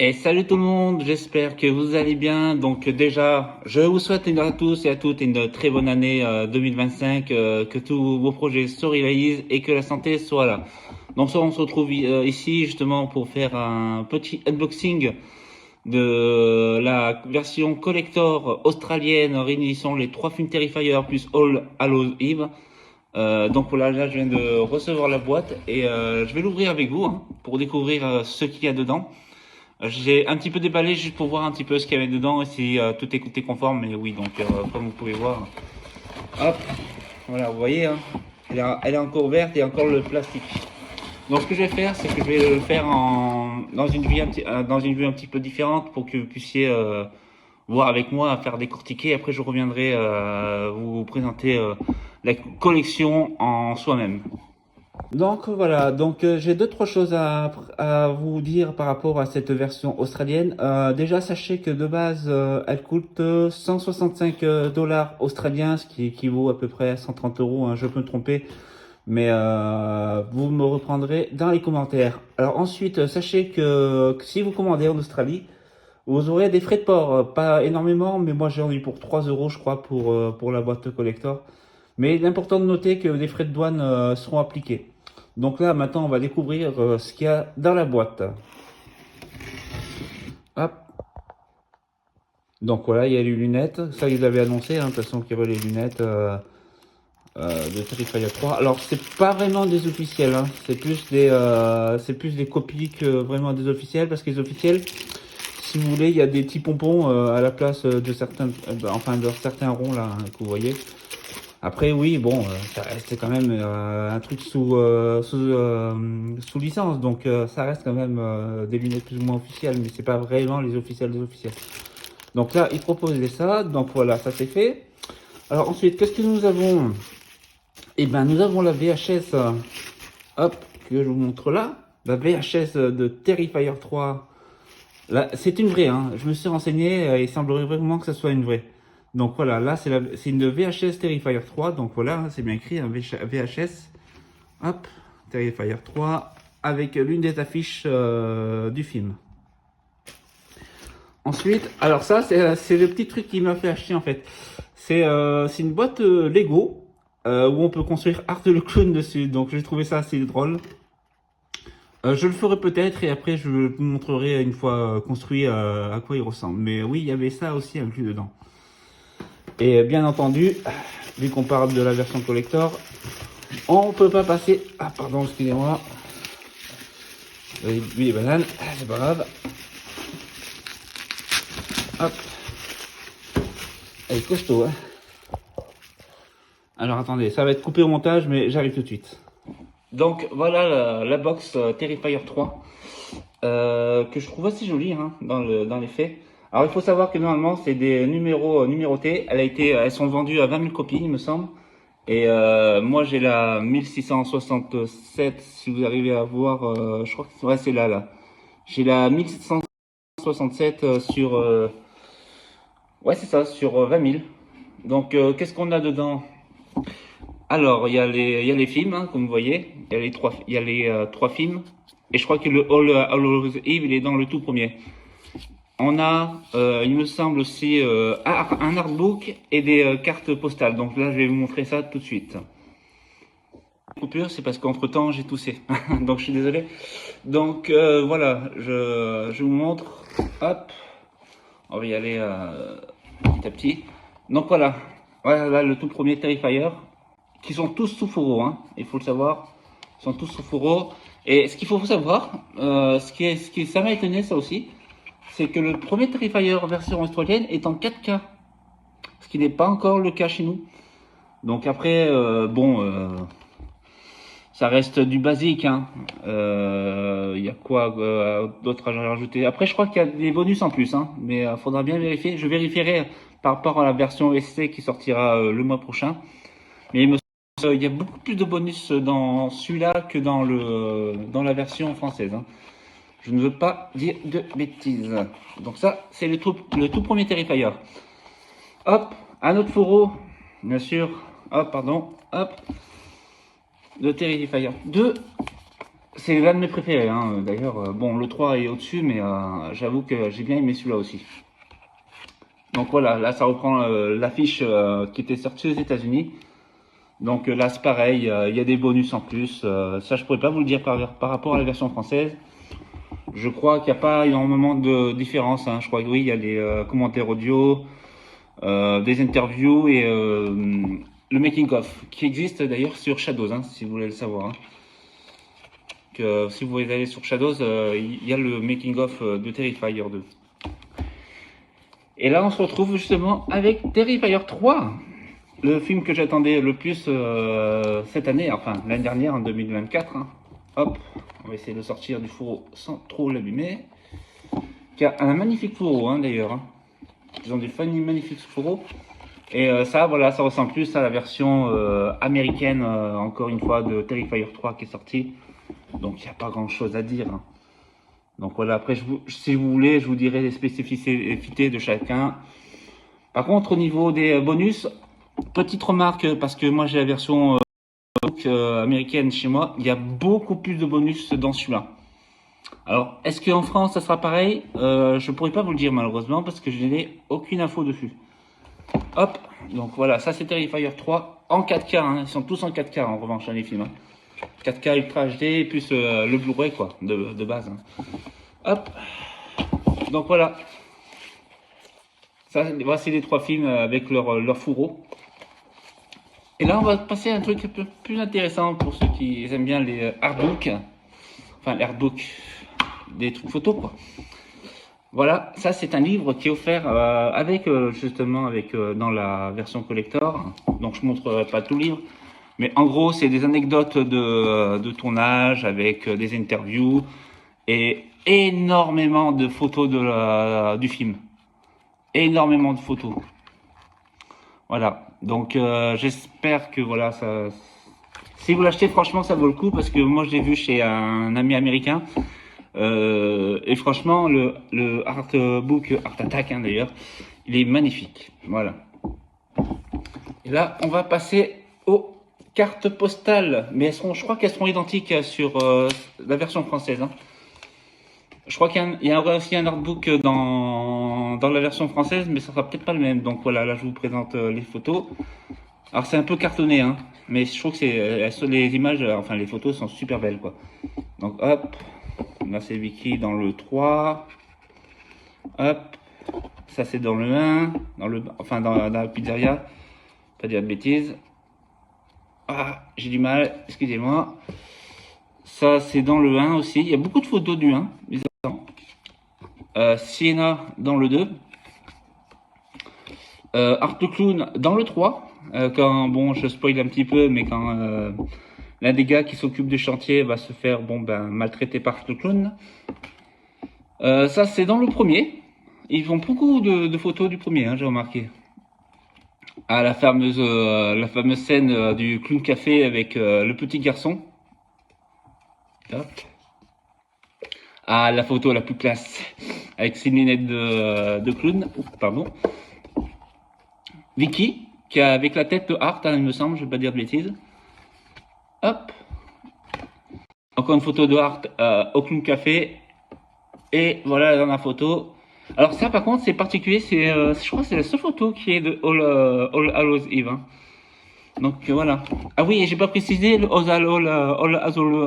Et salut tout le monde, j'espère que vous allez bien. Donc déjà, je vous souhaite à tous et à toutes une très bonne année 2025, que tous vos projets se réalisent et que la santé soit là. Donc ça, on se retrouve ici justement pour faire un petit unboxing de la version collector australienne réunissant les trois films Terrifier plus All Hallows Eve. Donc voilà, là je viens de recevoir la boîte et je vais l'ouvrir avec vous pour découvrir ce qu'il y a dedans. J'ai un petit peu déballé juste pour voir un petit peu ce qu'il y avait dedans et si tout est conforme. Mais oui, donc comme vous pouvez voir, hop, voilà, vous voyez, elle est encore verte et encore le plastique. Donc ce que je vais faire, c'est que je vais le faire dans une vue un petit peu différente pour que vous puissiez voir avec moi, faire décortiquer. Après, je reviendrai vous présenter la collection en soi-même. Donc voilà, j'ai deux trois choses à vous dire par rapport à cette version australienne. Déjà sachez que de base elle coûte 165 dollars australiens, ce qui équivaut à peu près à 130 euros, hein, je peux me tromper, mais vous me reprendrez dans les commentaires. Alors ensuite sachez que si vous commandez en Australie, vous aurez des frais de port, pas énormément, mais moi j'ai eu pour 3 euros je crois pour la boîte collector. Mais il est important de noter que des frais de douane seront appliqués. Donc là, maintenant, on va découvrir ce qu'il y a dans la boîte. Hop. Donc voilà, il y a les lunettes. Ça, ils avaient annoncé, hein, de toute façon, qu'il y avait les lunettes de Terrifier 3. Alors, c'est pas vraiment des officiels, hein. C'est plus des copies que vraiment des officiels, parce que les officiels, si vous voulez, il y a des petits pompons à la place de certains, enfin, de certains ronds là, hein, que vous voyez. Après, oui, bon, ça reste quand même un truc sous licence, donc ça reste quand même des lunettes plus ou moins officielles, mais c'est pas vraiment les officiels des officiels. Donc là, ils proposaient ça, donc voilà, ça c'est fait. Alors ensuite, qu'est-ce que nous avons? Eh ben, nous avons la VHS, hop, que je vous montre là, la VHS de Terrifier 3. Là, c'est une vraie, hein. Je me suis renseigné, il semblerait vraiment que ce soit une vraie. Donc voilà, là c'est une VHS Terrifier 3, donc voilà, c'est bien écrit, un VHS, hop, Terrifier 3, avec l'une des affiches du film. Ensuite, alors ça c'est le petit truc qui m'a fait acheter en fait. C'est une boîte Lego, où on peut construire Art le Clown dessus, donc j'ai trouvé ça assez drôle. Je le ferai peut-être et après je vous montrerai une fois construit à quoi il ressemble. Mais oui, il y avait ça aussi inclus dedans. Et bien entendu, vu qu'on parle de la version collector, on peut pas passer... Ah pardon, excusez-moi. Oui, les bananes, c'est pas grave. Hop. Elle est costaud, hein. Alors attendez, ça va être coupé au montage, mais j'arrive tout de suite. Donc voilà la box Terrifier 3. Que je trouve assez jolie hein, dans les faits. Alors il faut savoir que normalement c'est des numéros numérotés. Elles sont vendues à 20 000 copies, il me semble. Et moi j'ai la 1667, si vous arrivez à voir, je crois que c'est là. J'ai la 1767 sur, ouais c'est ça, sur 20 000. Donc qu'est-ce qu'on a dedans? Alors il y a les films, hein, comme vous voyez. Il y a les trois films. Et je crois que le All Hallows Eve, il est dans le tout premier. On a, il me semble aussi, un artbook et des cartes postales. Donc là, je vais vous montrer ça tout de suite. Coupure, c'est parce qu'entre temps, j'ai toussé. Donc je suis désolé. Donc voilà, je vous montre. Hop, on va y aller petit à petit. Donc voilà, voilà là, le tout premier Terrifier, qui sont tous sous fourreau, hein, il faut le savoir. Ils sont tous sous fourreau. Et ce qu'il faut savoir, ça m'a étonné ça aussi, c'est que le premier Terrifier version australienne est en 4K, ce qui n'est pas encore le cas chez nous. Donc après, ça reste du basique. Hein. Y a quoi d'autre à rajouter? Après, je crois qu'il y a des bonus en plus, hein, mais faudra bien vérifier. Je vérifierai par rapport à la version SC qui sortira le mois prochain. Mais il y a beaucoup plus de bonus dans celui-là que dans la version française. Hein. Je ne veux pas dire de bêtises. Donc ça, c'est le tout premier Terrifier. Hop, un autre fourreau, bien sûr. Hop, pardon. Hop, le Terrifier 2. C'est l'un de mes préférés, hein. D'ailleurs, bon, le 3 est au-dessus, mais j'avoue que j'ai bien aimé celui-là aussi. Donc voilà, là ça reprend l'affiche qui était sortie aux États-Unis. Donc là c'est pareil, il y a des bonus en plus. Ça je pourrais pas vous le dire par rapport à la version française. Je crois qu'il n'y a pas énormément de différence, hein. Je crois que oui, il y a les commentaires audio, des interviews et le making of qui existe d'ailleurs sur Shadows, hein, si vous voulez le savoir, hein. Que si vous voulez aller sur Shadows, il y a le making of de Terrifier 2. Et là on se retrouve justement avec Terrifier 3. Le film que j'attendais le plus cette année, enfin l'année dernière en 2024, hein. Hop, on va essayer de sortir du fourreau sans trop l'abîmer. Qui a un magnifique fourreau, hein, d'ailleurs, hein. Ils ont des magnifiques fourreaux. Et ça, voilà, ça ressemble plus à la version américaine, encore une fois, de Terrifier 3 qui est sortie. Donc il n'y a pas grand chose à dire, hein. Donc voilà, après, si vous voulez, je vous dirai les spécificités de chacun. Par contre, au niveau des bonus, petite remarque, parce que moi j'ai la version américaine chez moi, il y a beaucoup plus de bonus dans celui-là. Alors, est-ce qu'en France ça sera pareil? Je pourrais pas vous le dire malheureusement parce que je n'ai aucune info dessus. Hop, donc voilà, ça c'est Terrifier 3 en 4K, hein. Ils sont tous en 4K en revanche, hein, les films, hein. 4K Ultra HD plus le Blu-ray quoi, de base, hein. Hop, donc voilà. Ça, voici les 3 films avec leur fourreau. Et là, on va passer à un truc un peu plus intéressant pour ceux qui aiment bien les artbooks. Enfin, les artbooks, des trucs photos, quoi. Voilà, ça c'est un livre qui est offert avec, justement, dans la version collector. Donc, je ne montrerai pas tout le livre. Mais en gros, c'est des anecdotes de tournage avec des interviews et énormément de photos du film. Énormément de photos. Voilà, donc j'espère que voilà, si vous l'achetez, franchement, ça vaut le coup parce que moi je l'ai vu chez un ami américain et franchement, le artbook, Art Attack, hein, d'ailleurs, il est magnifique. Voilà. Et là, on va passer aux cartes postales, mais je crois qu'elles seront identiques sur la version française, hein. Je crois qu'il y aura aussi un artbook dans la version française, mais ça sera peut-être pas le même. Donc voilà, là je vous présente les photos. Alors c'est un peu cartonné, hein, mais je trouve que les images, enfin les photos sont super belles, quoi. Donc hop, là c'est Vicky dans le 3. Hop, ça c'est dans le 1, enfin dans la pizzeria, pas dire de bêtises. Ah, j'ai du mal, excusez-moi. Ça c'est dans le 1 aussi, il y a beaucoup de photos du 1, bizarrement. Sienna dans le 2. Art the Clown dans le 3. Quand, bon, je spoil un petit peu, mais quand l'un des gars qui s'occupe du chantier va se faire, bon, ben, maltraiter par the Clown. Ça, c'est dans le premier. Ils font beaucoup de photos du premier, hein, j'ai remarqué. Ah, la fameuse scène du clown café avec le petit garçon. Hop. Ah, la photo la plus classe, avec ses lunettes de clown. Pardon. Vicky, qui a avec la tête de Art, hein, il me semble, je vais pas dire de bêtises. Hop. Encore une photo de Art au clown café. Et voilà la dernière photo. Alors ça, par contre, c'est particulier. Je crois que c'est la seule photo qui est de All Hallows Eve, hein. Donc voilà. Ah oui, et j'ai pas précisé, le All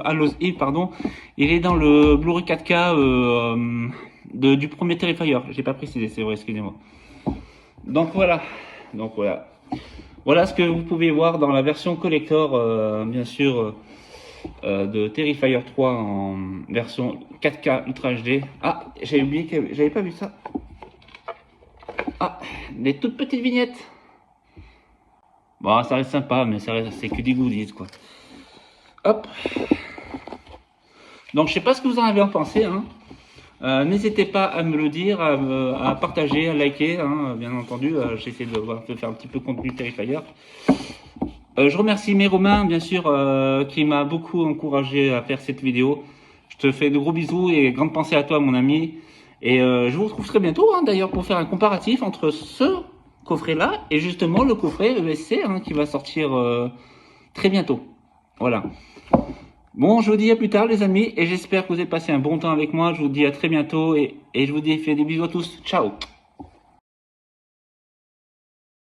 Hallows Eve, pardon, il est dans le Blu-ray 4K du premier Terrifier. J'ai pas précisé, c'est vrai, excusez-moi. Donc voilà. Voilà ce que vous pouvez voir dans la version collector, bien sûr, de Terrifier 3 en version 4K Ultra HD. Ah, j'avais oublié que j'avais pas vu ça. Ah, des toutes petites vignettes. Bon, ça reste sympa, mais c'est que des goodies, quoi. Hop. Donc, je sais pas ce que vous en avez pensé, hein. N'hésitez pas à me le dire, à partager, à liker, hein, bien entendu. J'essaie de faire un petit peu de contenu Terrifier. Je remercie mes Romain, bien sûr, qui m'a beaucoup encouragé à faire cette vidéo. Je te fais de gros bisous et grande pensée à toi, mon ami. Et je vous retrouve très bientôt, hein, d'ailleurs, pour faire un comparatif entre ce coffret-là et justement le coffret ESC, hein, qui va sortir très bientôt. Voilà. Bon, je vous dis à plus tard les amis et j'espère que vous avez passé un bon temps avec moi. Je vous dis à très bientôt et je vous dis fais des bisous à tous. Ciao.